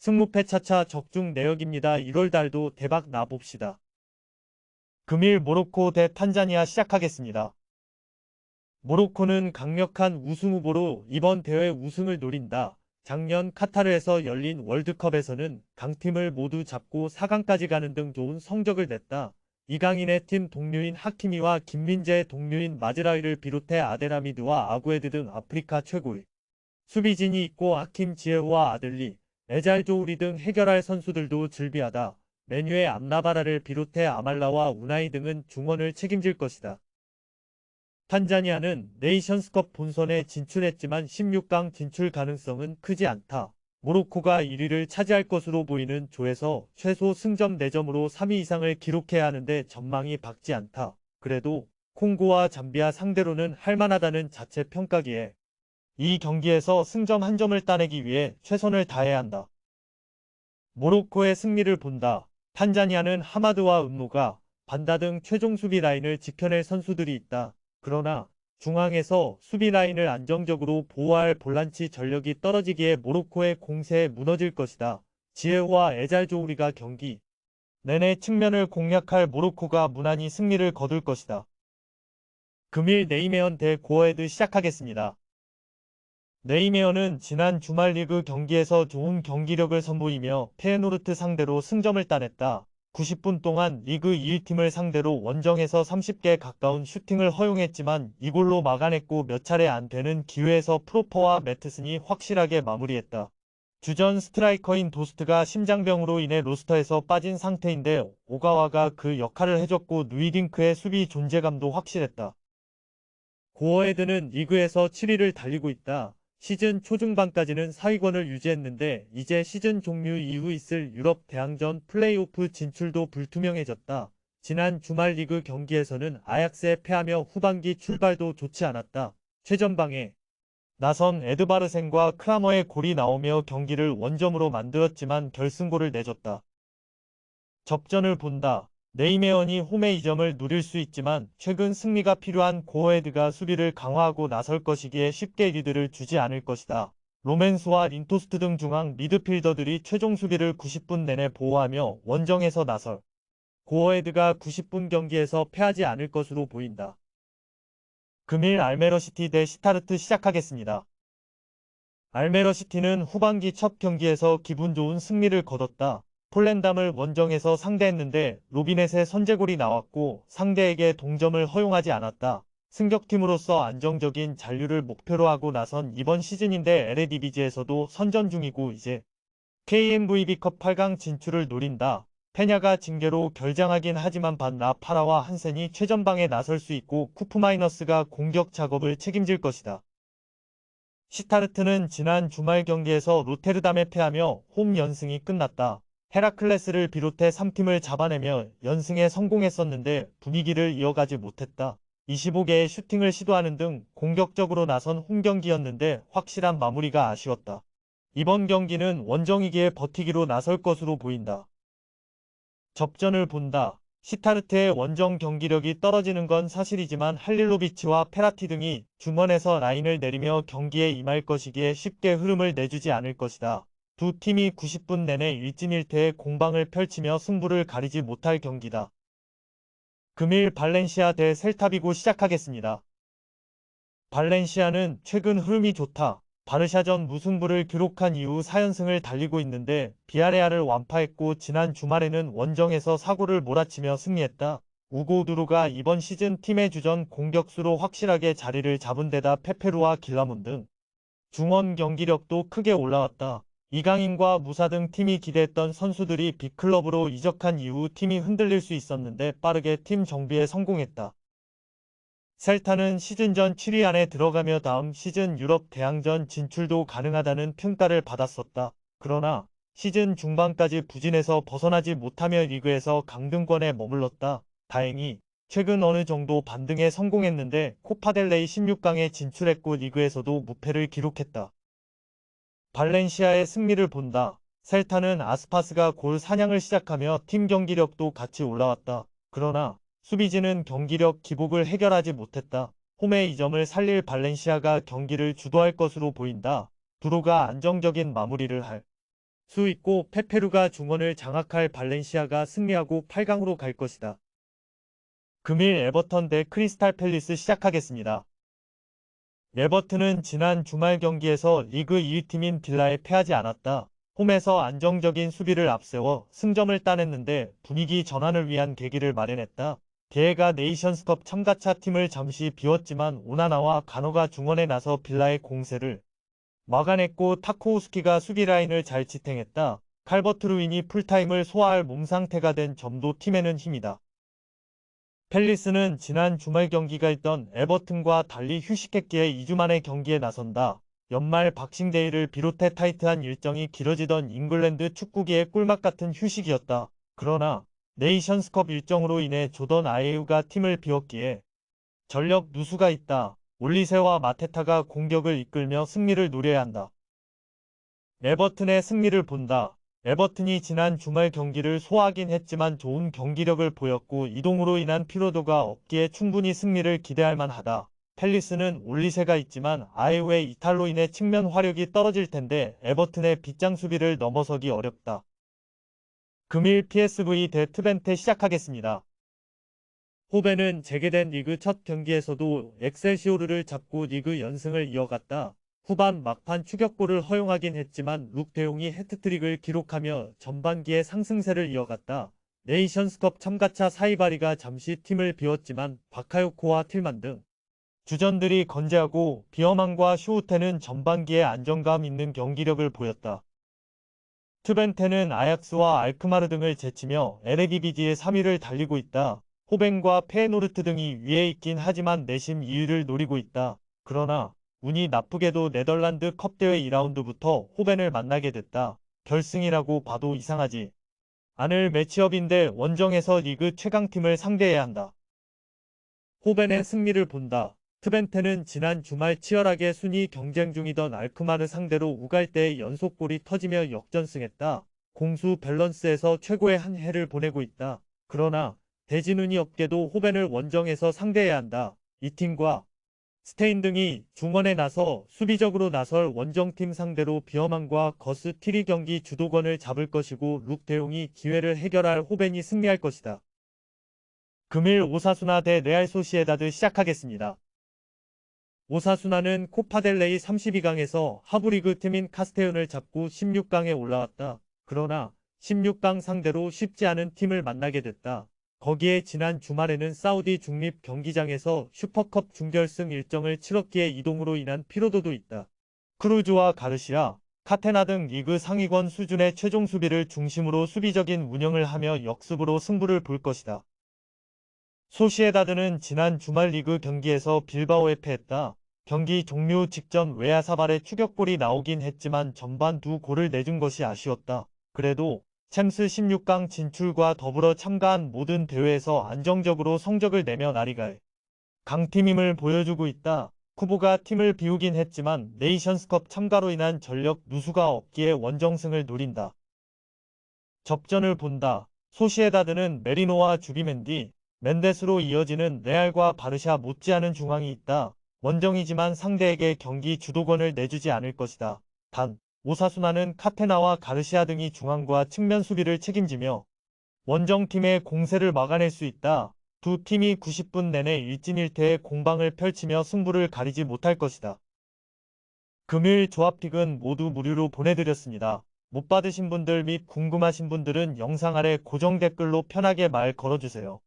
승무패 차차 적중 내역입니다. 1월 달도 대박 나봅시다. 금일 모로코 대 탄자니아 시작하겠습니다. 모로코는 강력한 우승 후보로 이번 대회 우승을 노린다. 작년 카타르에서 열린 월드컵에서는 강팀을 모두 잡고 4강까지 가는 등 좋은 성적을 냈다. 이강인의 팀 동료인 하키미와 김민재의 동료인 마즈라위를 비롯해 아델하미드와 아구에드 등 아프리카 최고의 수비진이 있고 하킴 지에후와 아들리, 에잘조우리 등 해결할 선수들도 즐비하다. 메뉴의 암라바라를 비롯해 아말라와 우나이 등은 중원을 책임질 것이다. 탄자니아는 네이션스컵 본선에 진출했지만 16강 진출 가능성은 크지 않다. 모로코가 1위를 차지할 것으로 보이는 조에서 최소 승점 4점으로 3위 이상을 기록해야 하는데 전망이 밝지 않다. 그래도 콩고와 잠비아 상대로는 할만하다는 자체 평가기에 이 경기에서 승점 1점을 따내기 위해 최선을 다해야 한다. 모로코의 승리를 본다. 탄자니아는 하마드와 은무가 반다 등 최종 수비 라인을 지켜낼 선수들이 있다. 그러나 중앙에서 수비 라인을 안정적으로 보호할 볼란치 전력이 떨어지기에 모로코의 공세에 무너질 것이다. 지에후와 에잘조우리가 경기 내내 측면을 공략할 모로코가 무난히 승리를 거둘 것이다. 금일 네이메언 대 고어헤드 시작하겠습니다. 네이메어는 지난 주말 리그 경기에서 좋은 경기력을 선보이며 페에노르트 상대로 승점을 따냈다. 90분 동안 리그 2위팀을 상대로 원정에서 30개 가까운 슈팅을 허용했지만 이골로 막아냈고 몇 차례 안 되는 기회에서 프로퍼와 매트슨이 확실하게 마무리했다. 주전 스트라이커인 도스트가 심장병으로 인해 로스터에서 빠진 상태인데 오가와가 그 역할을 해줬고 누이딩크의 수비 존재감도 확실했다. 고어헤드는 리그에서 7위를 달리고 있다. 시즌 초중반까지는 상위권을 유지했는데 이제 시즌 종료 이후 있을 유럽 대항전 플레이오프 진출도 불투명해졌다. 지난 주말 리그 경기에서는 아약스에 패하며 후반기 출발도 좋지 않았다. 최전방에 나선 에드바르센과 크라머의 골이 나오며 경기를 원점으로 만들었지만 결승골을 내줬다. 접전을 본다. 네이메언이 홈의 이점을 누릴 수 있지만 최근 승리가 필요한 고어헤드가 수비를 강화하고 나설 것이기에 쉽게 리드를 주지 않을 것이다. 로맨스와 린토스트 등 중앙 미드필더들이 최종 수비를 90분 내내 보호하며 원정에서 나설 고어헤드가 90분 경기에서 패하지 않을 것으로 보인다. 금일 알메러시티 대 시타르트 시작하겠습니다. 알메러시티는 후반기 첫 경기에서 기분 좋은 승리를 거뒀다. 폴렌담을 원정에서 상대했는데 로비넷의 선제골이 나왔고 상대에게 동점을 허용하지 않았다. 승격팀으로서 안정적인 잔류를 목표로 하고 나선 이번 시즌인데 LADBG에서도 선전 중이고 이제 KMVB컵 8강 진출을 노린다. 페냐가 징계로 결장하긴 하지만 반나 파라와 한센이 최전방에 나설 수 있고 쿠프마이너스가 공격 작업을 책임질 것이다. 시타르트는 지난 주말 경기에서 로테르담에 패하며 홈 연승이 끝났다. 헤라클레스를 비롯해 3팀을 잡아내며 연승에 성공했었는데 분위기를 이어가지 못했다. 25개의 슈팅을 시도하는 등 공격적으로 나선 홈경기였는데 확실한 마무리가 아쉬웠다. 이번 경기는 원정이기에 버티기로 나설 것으로 보인다. 접전을 본다. 시타르트의 원정 경기력이 떨어지는 건 사실이지만 할릴로비치와 페라티 등이 중원에서 라인을 내리며 경기에 임할 것이기에 쉽게 흐름을 내주지 않을 것이다. 두 팀이 90분 내내 일진일퇴의 공방을 펼치며 승부를 가리지 못할 경기다. 금일 발렌시아 대 셀타비고 시작하겠습니다. 발렌시아는 최근 흐름이 좋다. 바르샤전 무승부를 기록한 이후 4연승을 달리고 있는데 비아레알을 완파했고 지난 주말에는 원정에서 사고를 몰아치며 승리했다. 우고 두루가 이번 시즌 팀의 주전 공격수로 확실하게 자리를 잡은 데다 페페루와 길라문 등 중원 경기력도 크게 올라왔다. 이강인과 무사 등 팀이 기대했던 선수들이 빅클럽으로 이적한 이후 팀이 흔들릴 수 있었는데 빠르게 팀 정비에 성공했다. 셀타는 시즌 전 7위 안에 들어가며 다음 시즌 유럽 대항전 진출도 가능하다는 평가를 받았었다. 그러나 시즌 중반까지 부진해서 벗어나지 못하며 리그에서 강등권에 머물렀다. 다행히 최근 어느 정도 반등에 성공했는데 코파델레이 16강에 진출했고 리그에서도 무패를 기록했다. 발렌시아의 승리를 본다. 셀타는 아스파스가 골 사냥을 시작하며 팀 경기력도 같이 올라왔다. 그러나 수비진은 경기력 기복을 해결하지 못했다. 홈의 이점을 살릴 발렌시아가 경기를 주도할 것으로 보인다. 두로가 안정적인 마무리를 할 수 있고 페페루가 중원을 장악할 발렌시아가 승리하고 8강으로 갈 것이다. 금일 에버턴 대 크리스탈 팰리스 시작하겠습니다. 에버튼은 지난 주말 경기에서 리그 1위팀인 빌라에 패하지 않았다. 홈에서 안정적인 수비를 앞세워 승점을 따냈는데 분위기 전환을 위한 계기를 마련했다. 대회가 네이션스컵 참가차 팀을 잠시 비웠지만 오나나와 가노가 중원에 나서 빌라의 공세를 막아냈고 타코우스키가 수비 라인을 잘 지탱했다. 칼버트 루인이 풀타임을 소화할 몸 상태가 된 점도 팀에는 힘이다. 팰리스는 지난 주말 경기가 있던 에버튼과 달리 휴식했기에 2주 만에 경기에 나선다. 연말 박싱데이를 비롯해 타이트한 일정이 길어지던 잉글랜드 축구계의 꿀맛 같은 휴식이었다. 그러나 네이션스컵 일정으로 인해 조던 아예우가 팀을 비웠기에 전력 누수가 있다. 올리세와 마테타가 공격을 이끌며 승리를 노려야 한다. 에버튼의 승리를 본다. 에버튼이 지난 주말 경기를 소화하긴 했지만 좋은 경기력을 보였고 이동으로 인한 피로도가 없기에 충분히 승리를 기대할 만하다. 팰리스는 올리세가 있지만 아예우의 이탈로 인해 측면 화력이 떨어질 텐데 에버튼의 빗장 수비를 넘어서기 어렵다. 금일 PSV 대 트벤테 시작하겠습니다. 호벤은 재개된 리그 첫 경기에서도 엑셀시오르를 잡고 리그 연승을 이어갔다. 후반 막판 추격골을 허용하긴 했지만 룩 대용이 해트트릭을 기록하며 전반기에 상승세를 이어갔다. 네이션스컵 참가차 사이바리가 잠시 팀을 비웠지만 바카요코와 틸만 등 주전들이 건재하고 비어만과 슈우테는 전반기에 안정감 있는 경기력을 보였다. 트벤테는 아약스와 알크마르 등을 제치며 에레디비지의 3위를 달리고 있다. 호벤과 페에노르트 등이 위에 있긴 하지만 내심 2위를 노리고 있다. 그러나 운이 나쁘게도 네덜란드 컵 대회 2라운드부터 호벤을 만나게 됐다. 결승이라고 봐도 이상하지 않을 매치업인데 원정에서 리그 최강팀을 상대해야 한다. 호벤의 승리를 본다. 트벤테는 지난 주말 치열하게 순위 경쟁 중이던 알크마르 상대로 우갈대의 연속골이 터지며 역전승했다. 공수 밸런스에서 최고의 한 해를 보내고 있다. 그러나 대진운이 없게도 호벤을 원정에서 상대해야 한다. 이 팀과 스테인 등이 중원에 나서 수비적으로 나설 원정팀 상대로 비어만과 거스 티리 경기 주도권을 잡을 것이고 룩 대용이 기회를 해결할 호벤이 승리할 것이다. 금일 오사수나 대 레알 소시에다드 시작하겠습니다. 오사수나는 코파델레이 32강에서 하부리그 팀인 카스테운을 잡고 16강에 올라왔다. 그러나 16강 상대로 쉽지 않은 팀을 만나게 됐다. 거기에 지난 주말에는 사우디 중립 경기장에서 슈퍼컵 준결승 일정을 치렀기에 이동으로 인한 피로도도 있다. 크루즈와 가르시아, 카테나 등 리그 상위권 수준의 최종 수비를 중심으로 수비적인 운영을 하며 역습으로 승부를 볼 것이다. 소시에다드는 지난 주말 리그 경기에서 빌바오에 패했다. 경기 종료 직전 웨아사발의 추격골이 나오긴 했지만 전반 두 골을 내준 것이 아쉬웠다. 그래도 챔스 16강 진출과 더불어 참가한 모든 대회에서 안정적으로 성적을 내며 나리갈 강팀임을 보여주고 있다. 쿠보가 팀을 비우긴 했지만 네이션스컵 참가로 인한 전력 누수가 없기에 원정승을 노린다. 접전을 본다. 소시에다드는 메리노와 주비멘디, 멘데스로 이어지는 레알과 바르샤 못지않은 중앙이 있다. 원정이지만 상대에게 경기 주도권을 내주지 않을 것이다. 단, 오사수나는 카테나와 가르시아 등이 중앙과 측면 수비를 책임지며 원정팀의 공세를 막아낼 수 있다. 두 팀이 90분 내내 일진일퇴의 공방을 펼치며 승부를 가리지 못할 것이다. 금일 조합픽은 모두 무료로 보내드렸습니다. 못 받으신 분들 및 궁금하신 분들은 영상 아래 고정 댓글로 편하게 말 걸어주세요.